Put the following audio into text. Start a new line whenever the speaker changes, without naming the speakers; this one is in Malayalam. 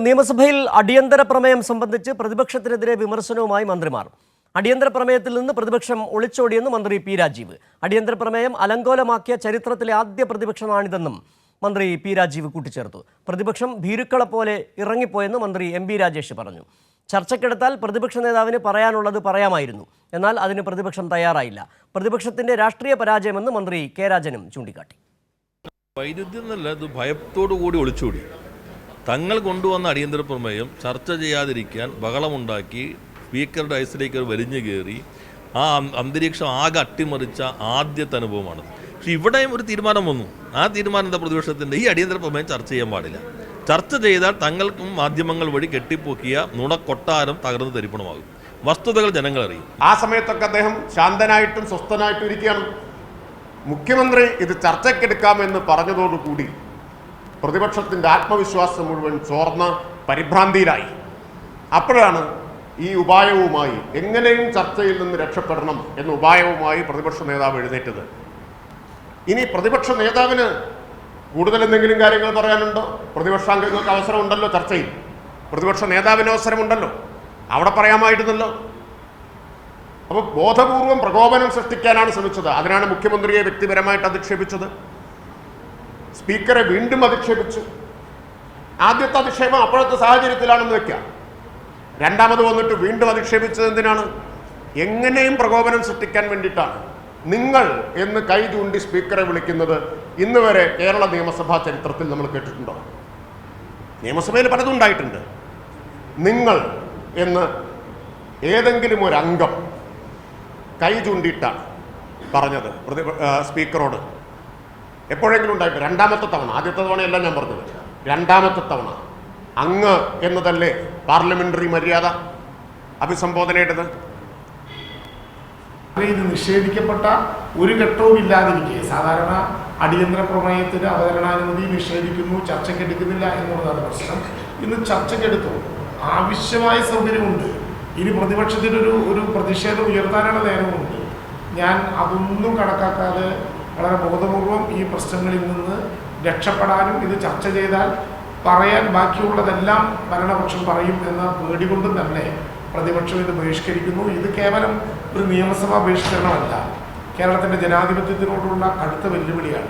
നിയമസഭയിൽ അടിയന്തര പ്രമേയം സംബന്ധിച്ച് പ്രതിപക്ഷത്തിനെതിരെ വിമർശനവുമായി മന്ത്രിമാർ. അടിയന്തര പ്രമേയത്തിൽ നിന്ന് പ്രതിപക്ഷം ഒളിച്ചോടിയെന്ന് മന്ത്രി പി രാജീവ്. അടിയന്തര പ്രമേയം അലങ്കോലമാക്കിയ ചരിത്രത്തിലെ ആദ്യ പ്രതിപക്ഷമാണിതെന്നും മന്ത്രി പി രാജീവ് കൂട്ടിച്ചേർത്തു. പ്രതിപക്ഷം ഭീരുക്കളെ പോലെ ഇറങ്ങിപ്പോയെന്ന് മന്ത്രി എം ബി രാജേഷ് പറഞ്ഞു. ചർച്ചയ്ക്കെടുത്താൽ പ്രതിപക്ഷ നേതാവിന് പറയാനുള്ളത് പറയാമായിരുന്നു. എന്നാൽ അതിന് പ്രതിപക്ഷം തയ്യാറായില്ല. പ്രതിപക്ഷത്തിന്റെ രാഷ്ട്രീയ പരാജയമെന്ന് മന്ത്രി കെ രാജനും ചൂണ്ടിക്കാട്ടി.
വൈരുദ്ധ്യം എന്നല്ല, ഇത് ഭയത്തോടു കൂടി ഒളിച്ചോടി. തങ്ങൾ കൊണ്ടുവന്ന അടിയന്തര പ്രമേയം ചർച്ച ചെയ്യാതിരിക്കാൻ ബഹളമുണ്ടാക്കി സ്പീക്കറുടെ ഐസിലേക്ക് വലിഞ്ഞു കയറി ആ അന്തരീക്ഷം ആകെ അട്ടിമറിച്ച ആദ്യത്തെ അനുഭവമാണ്. പക്ഷെ ഇവിടെയും ഒരു തീരുമാനം വന്നു. ആ തീരുമാനം എന്താ? പ്രതിപക്ഷത്തിൻ്റെ ഈ അടിയന്തര പ്രമേയം ചർച്ച ചെയ്യാൻ പാടില്ല. ചർച്ച ചെയ്താൽ തങ്ങൾക്കും മാധ്യമങ്ങൾ വഴി കെട്ടിപ്പൊക്കിയ നുണക്കൊട്ടാരം തകർന്ന് തരിപ്പണമാകും. വസ്തുതകൾ ജനങ്ങൾ അറിയും.
ആ സമയത്തൊക്കെ അദ്ദേഹം ശാന്തനായിട്ടും സ്വസ്ഥനായിട്ടും ഇരിക്കുകയാണ്. മുഖ്യമന്ത്രി ഇത് ചർച്ചയ്ക്കെടുക്കാമെന്ന് പറഞ്ഞതോടുകൂടി പ്രതിപക്ഷത്തിൻ്റെ ആത്മവിശ്വാസം മുഴുവൻ ചോർന്ന് പരിഭ്രാന്തിയിലായി. അപ്പോഴാണ് ഈ ഉപായവുമായി, എങ്ങനെയും ചർച്ചയിൽ നിന്ന് രക്ഷപ്പെടണം എന്ന ഉപായവുമായി പ്രതിപക്ഷ നേതാവ് എഴുന്നേറ്റത്. ഇനി പ്രതിപക്ഷ നേതാവിന് കൂടുതൽ എന്തെങ്കിലും കാര്യങ്ങൾ പറയാനുണ്ടോ? പ്രതിപക്ഷാംഗങ്ങൾക്ക് അവസരമുണ്ടല്ലോ ചർച്ചയിൽ. പ്രതിപക്ഷ നേതാവിന് അവസരമുണ്ടല്ലോ, അവിടെ പറയാമായിരുന്നല്ലോ. അപ്പോൾ ബോധപൂർവം പ്രകോപനം സൃഷ്ടിക്കാനാണ് ശ്രമിച്ചത്. അതിനാണ് മുഖ്യമന്ത്രിയെ വ്യക്തിപരമായിട്ട് അധിക്ഷേപിച്ചത്. സ്പീക്കറെ വീണ്ടും അധിക്ഷേപിച്ചു. ആദ്യത്തെ അധിക്ഷേപം അപ്പോഴത്തെ സാഹചര്യത്തിലാണെന്ന് വെക്കാം. രണ്ടാമത് വന്നിട്ട് വീണ്ടും അധിക്ഷേപിച്ചത് എന്തിനാണ്? എങ്ങനെയും പ്രകോപനം സൃഷ്ടിക്കാൻ വേണ്ടിയിട്ടാണ്. നിങ്ങൾ എന്ന് കൈ ചൂണ്ടി സ്പീക്കറെ വിളിക്കുന്നത് ഇന്ന് വരെ കേരള നിയമസഭാ ചരിത്രത്തിൽ നമ്മൾ കേട്ടിട്ടുണ്ടോ? നിയമസഭയിൽ പലതും ഉണ്ടായിട്ടുണ്ട്. നിങ്ങൾ എന്ന് ഏതെങ്കിലും ഒരു അംഗം കൈ ചൂണ്ടിയിട്ടാണ് പറഞ്ഞത് സ്പീക്കറോട് എപ്പോഴെങ്കിലും ഉണ്ടായിട്ട്? രണ്ടാമത്തെ തവണ. ആദ്യത്തെ തവണയല്ല ഞാൻ പറഞ്ഞത്, രണ്ടാമത്തെ തവണ. അങ്ങ് എന്നതല്ലേ പാർലമെന്ററി മര്യാദ, അഭിസംബോധനയുടേത്?
ഇത് നിഷേധിക്കപ്പെട്ട ഒരു ഘട്ടവും ഇല്ലാതിരിക്കെ സാധാരണ അടിയന്തര പ്രമേയത്തിന് അവതരണാനുമതി നിഷേധിക്കുന്നു, ചർച്ചയ്ക്കെടുക്കുന്നില്ല എന്നുള്ളതാണ് പ്രശ്നം. ഇന്ന് ചർച്ചയ്ക്കെടുത്തു. ആവശ്യമായ സൗകര്യമുണ്ട്. ഇനി പ്രതിപക്ഷത്തിനൊരു പ്രതിഷേധം ഉയർത്താനുള്ള നേരമുണ്ട്. ഞാൻ അതൊന്നും കണക്കാക്കാതെ വളരെ ബോധപൂർവം ഈ പ്രശ്നങ്ങളിൽ നിന്ന് രക്ഷപ്പെടാനും ഇത് ചർച്ച ചെയ്താൽ പറയാൻ ബാക്കിയുള്ളതെല്ലാം ഭരണപക്ഷം പറയും എന്ന പേടി കൊണ്ടും തന്നെ പ്രതിപക്ഷം ഇത് ബഹിഷ്കരിക്കുന്നു. ഇത് കേവലം ഒരു നിയമസഭാ ബഹിഷ്കരണമല്ല, കേരളത്തിൻ്റെ ജനാധിപത്യത്തിനോടുള്ള കടുത്ത വെല്ലുവിളിയാണ്.